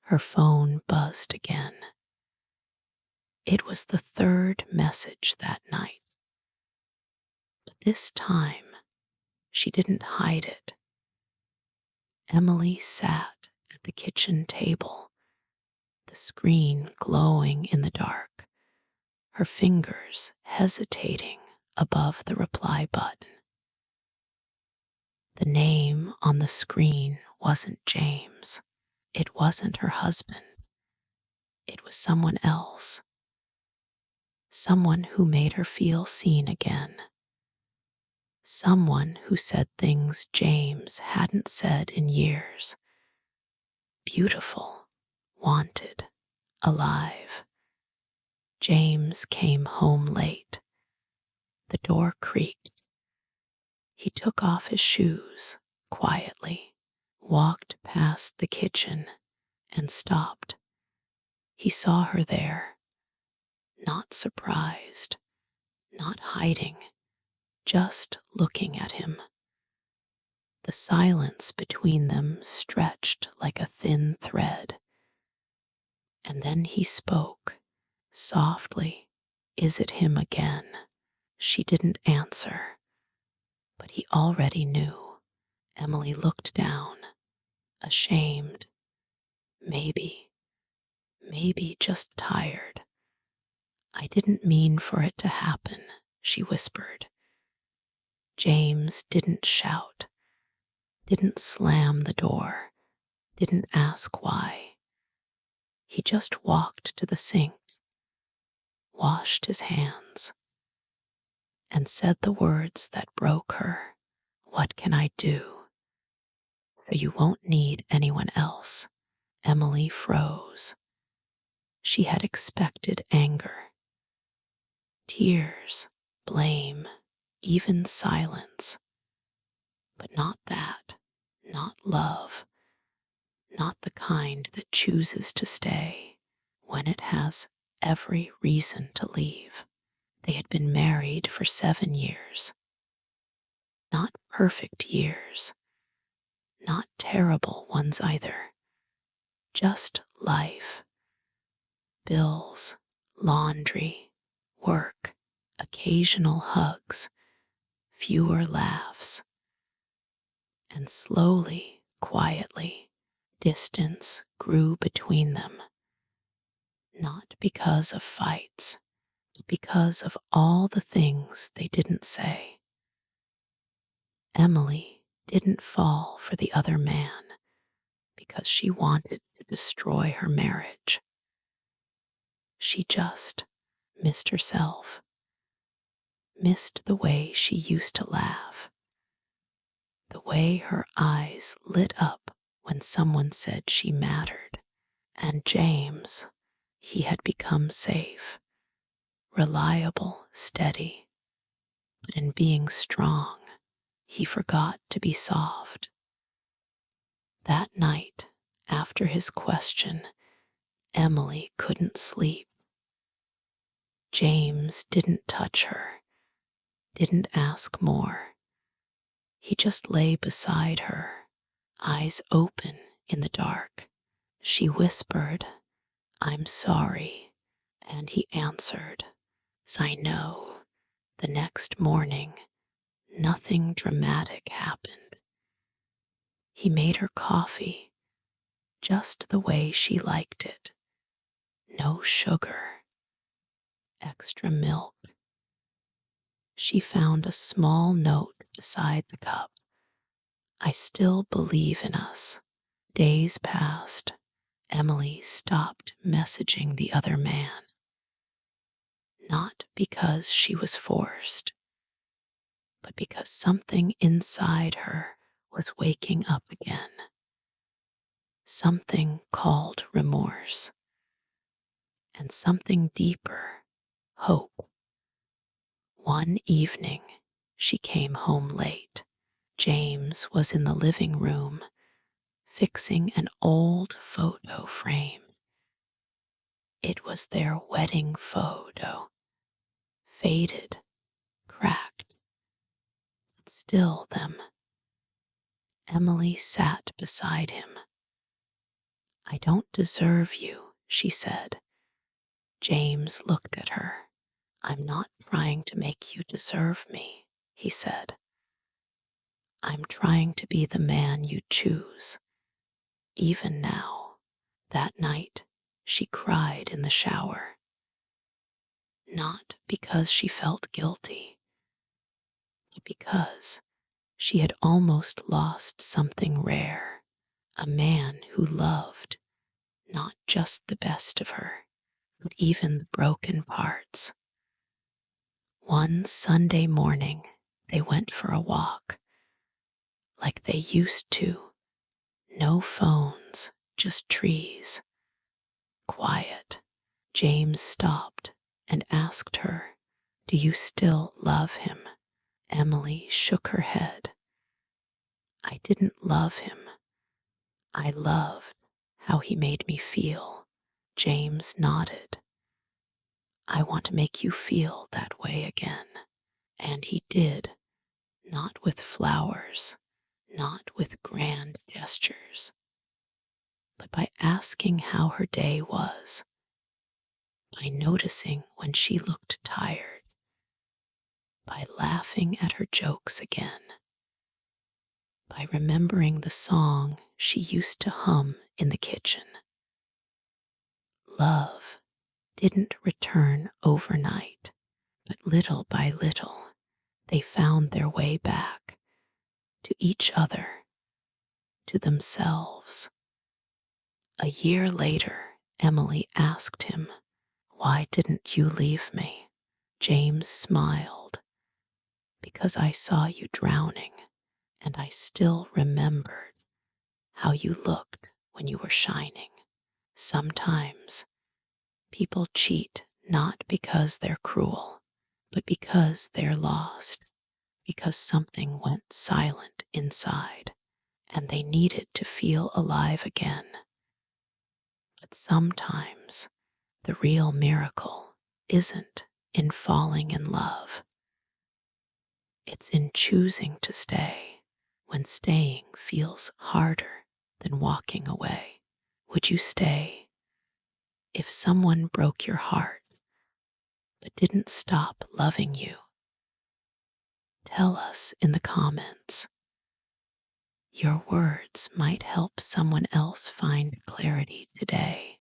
Her phone buzzed again. It was the third message that night. But this time, she didn't hide it. Emily sat at the kitchen table, the screen glowing in the dark, her fingers hesitating above the reply button. The name on the screen wasn't James. It wasn't her husband. It was someone else. Someone who made her feel seen again. Someone who said things James hadn't said in years. Beautiful, wanted, alive. James came home late. The door creaked. He took off his shoes quietly, walked past the kitchen, and stopped. He saw her there, not surprised, not hiding, just looking at him. The silence between them stretched like a thin thread. And then he spoke, softly. Is it him again? She didn't answer, but he already knew. Emily looked down, ashamed. Maybe just tired. I didn't mean for it to happen, she whispered. James didn't shout, didn't slam the door, didn't ask why. He just walked to the sink, washed his hands, and said the words that broke her. What can I do? For you won't need anyone else. Emily froze. She had expected anger, tears, blame, even silence. But not that, not love, not the kind that chooses to stay when it has every reason to leave. They had been married for 7 years. Not perfect years, not terrible ones either. Just life. Bills, laundry, work, occasional hugs, fewer laughs. And slowly, quietly, distance grew between them. Not because of fights, but because of all the things they didn't say. Emily didn't fall for the other man because she wanted to destroy her marriage. She just missed herself, missed the way she used to laugh, the way her eyes lit up when someone said she mattered. And James, he had become safe, reliable, steady, but in being strong, he forgot to be soft. That night, after his question, Emily couldn't sleep. James didn't touch her, didn't ask more. He just lay beside her, eyes open in the dark. She whispered, I'm sorry, and he answered, I know. The next morning, nothing dramatic happened. He made her coffee, just the way she liked it. No sugar, extra milk. She found a small note beside the cup. I still believe in us. Days passed. Emily stopped messaging the other man. Not because she was forced, but because something inside her was waking up again. Something called remorse, and something deeper, hope. One evening, she came home late. James was in the living room, fixing an old photo frame. It was their wedding photo, faded, cracked, but still them. Emily sat beside him. I don't deserve you, she said. James looked at her. I'm not trying to make you deserve me, he said. I'm trying to be the man you choose, even now. That night, she cried in the shower. Not because she felt guilty, but because she had almost lost something rare, a man who loved not just the best of her, but even the broken parts. One Sunday morning, they went for a walk, like they used to. No phones, just trees. Quiet. James stopped and asked her, Do you still love him? Emily shook her head. I didn't love him. I loved how he made me feel. James nodded. I want to make you feel that way again. And he did, not with flowers, not with grand gestures, but by asking how her day was, by noticing when she looked tired, by laughing at her jokes again, by remembering the song she used to hum in the kitchen. Love didn't return overnight, but little by little they found their way back to each other, to themselves. A year later, Emily asked him, Why didn't you leave me? James smiled. Because I saw you drowning, and I still remembered how you looked when you were shining. Sometimes people cheat not because they're cruel, but because they're lost, because something went silent inside, and they needed to feel alive again. But sometimes the real miracle isn't in falling in love. It's in choosing to stay when staying feels harder than walking away. Would you stay if someone broke your heart but didn't stop loving you? Tell us in the comments. Your words might help someone else find clarity today.